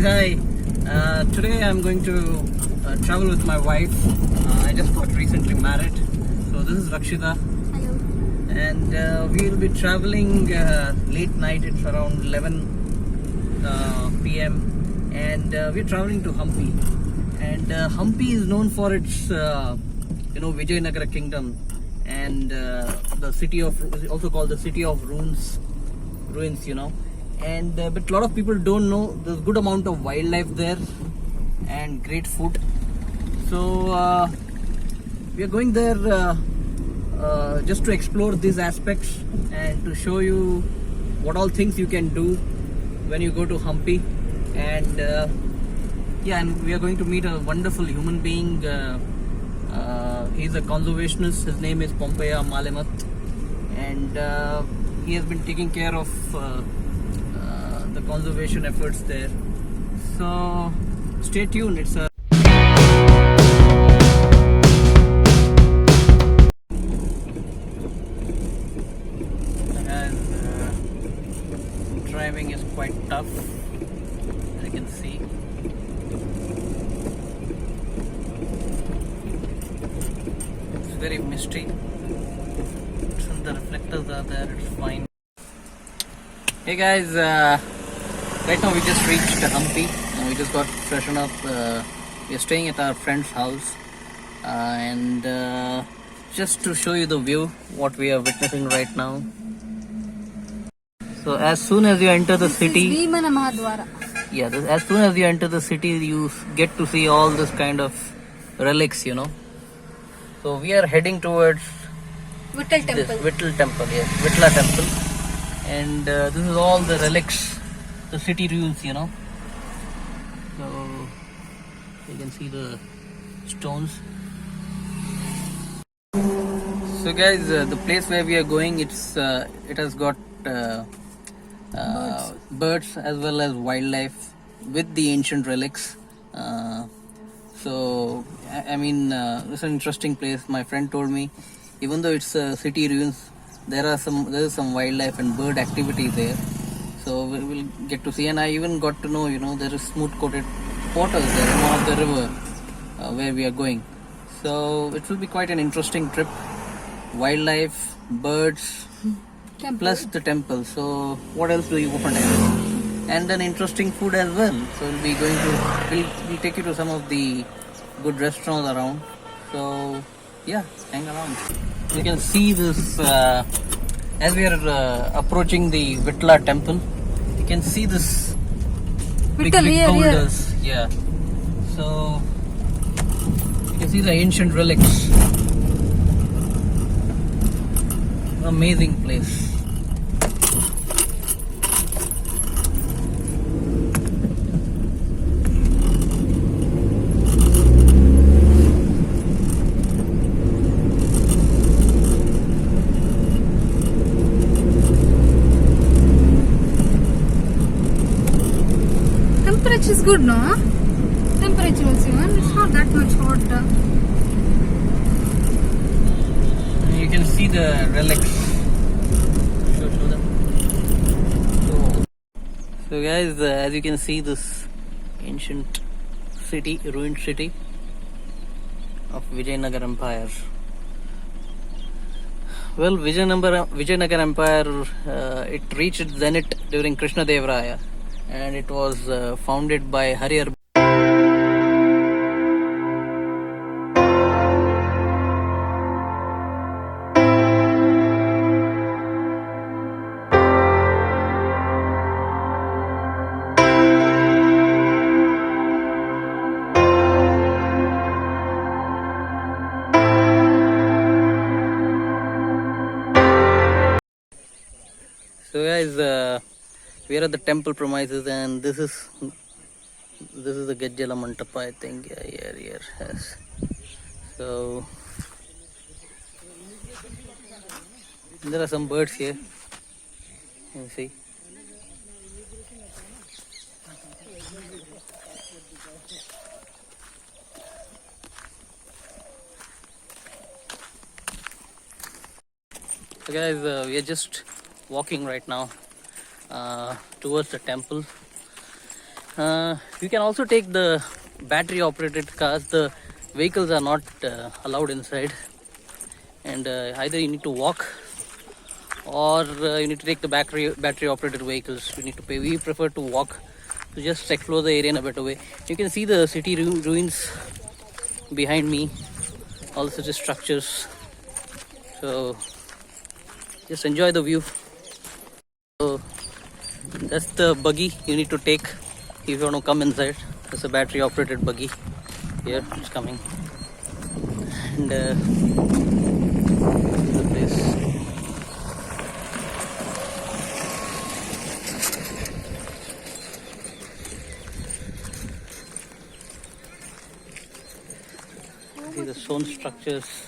guys, hi. Today I'm going to travel with my wife. I just got recently married. So this is Rakshita. Hello. And we'll be traveling late night. It's around 11 p.m. And we're traveling to Hampi. And Hampi is known for its, Vijayanagara kingdom. And the city of, also called the city of ruins, and but a lot of people don't know there's good amount of wildlife there and great food. So we are going there just to explore these aspects and to show you what all things you can do when you go to Hampi. And and we are going to meet a wonderful human being. He's a conservationist. His name is Pompeya Malemat, and he has been taking care of the conservation efforts there. So stay tuned. It's a and driving is quite tough, as you can see. It's very misty. Since the reflectors are there, it's fine. Hey guys, right now we just reached Hampi. We just got freshened up. We are staying at our friend's house, and just to show you the view, what we are witnessing right now. So as soon as you enter the city, as soon as you enter the city, you get to see all this kind of relics, So we are heading towards Vittal Temple. Vittal Temple, yes, Vittla Temple. And this is all the relics, the city ruins, So you can see the stones. So guys, the place where we are going, it has got birds as well as wildlife with the ancient relics. So it's an interesting place. My friend told me, even though it's city ruins, there is some wildlife and bird activity there. So we will get to see, and I even got to know, there is smooth coated waters there in one of the river where we are going. So it will be quite an interesting trip. Wildlife, birds, Temple. plus the temple. So what else do you want? And then interesting food as well. So we'll take you to some of the good restaurants around. So yeah, hang around. You can see this as we are approaching the Vittla temple. You can see this big boulders. Yeah. So you can see the ancient relics. Amazing place. Temperature is good, no? Temperature also, it's not that much hot. You can see the relics. Show them. So guys, as you can see, this ancient city, ruined city of Vijayanagara Empire. Well, Vijayanagara Empire, it reached its zenith during Krishna Dev Raya, and it was founded by Hariyar. So guys, we are at the temple premises, and this is the Gajjala Mantapa, I think. Yeah, yes. So there are some birds here. You can see. So guys, we are just walking right now towards the temple, You can also take the battery operated cars. The vehicles are not allowed inside, and either you need to walk or you need to take the battery operated vehicles. You need to pay. We prefer to walk to just explore the area in a better way. You can see the city ruins behind me, all such structures. So just enjoy the view. So that's the buggy you need to take if you want to come inside. It's a battery operated buggy. Here it's coming, and the place. See the stone structures.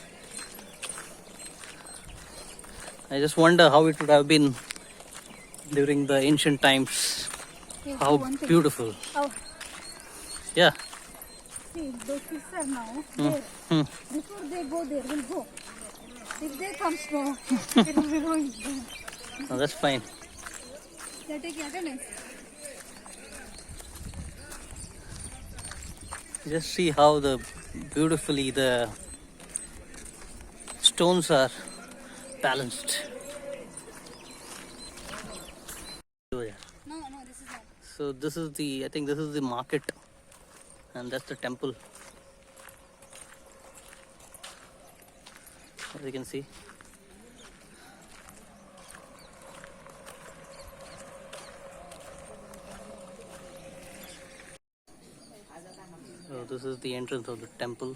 I just wonder how it would have been during the ancient times. Okay, How one thing. beautiful. Oh, Yeah. see, those kids are now there. Before they go there, we'll go. If they come slow, it will be going. Oh, that's fine. They're taking attendance. Just see how beautifully the stones are balanced. Oh, yeah. No, this is not. So this is I think this is the market, and that's the temple. As you can see. So this is the entrance of the temple.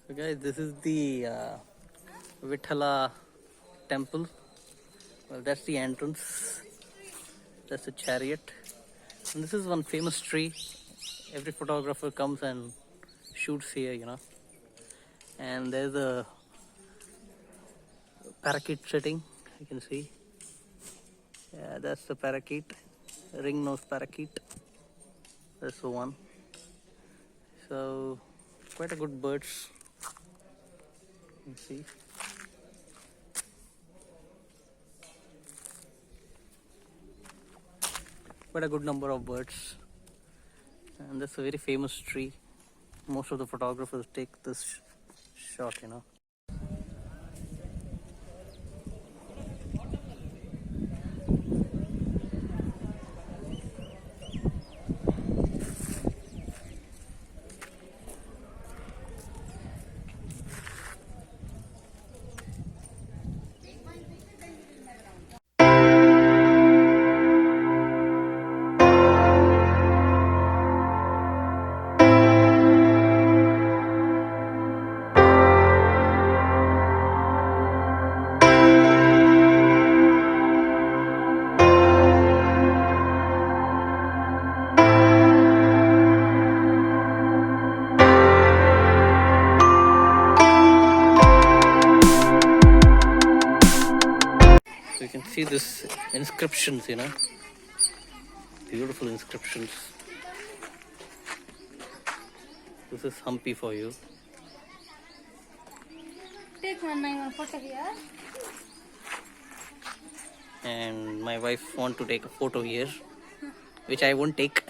So guys, this is the Vithala temple. Well, that's the entrance. That's the chariot. And this is one famous tree. Every photographer comes and shoots here. And there's a parakeet sitting, you can see. Yeah, that's the parakeet, ring-nosed parakeet. That's the one. So, quite a good birds. You can see. Quite a good number of birds. And that's a very famous tree. Most of the photographers take this shot. So you can see this inscriptions, beautiful inscriptions. This is Hampi for you. Take one photo here. And my wife want to take a photo here, which I won't take.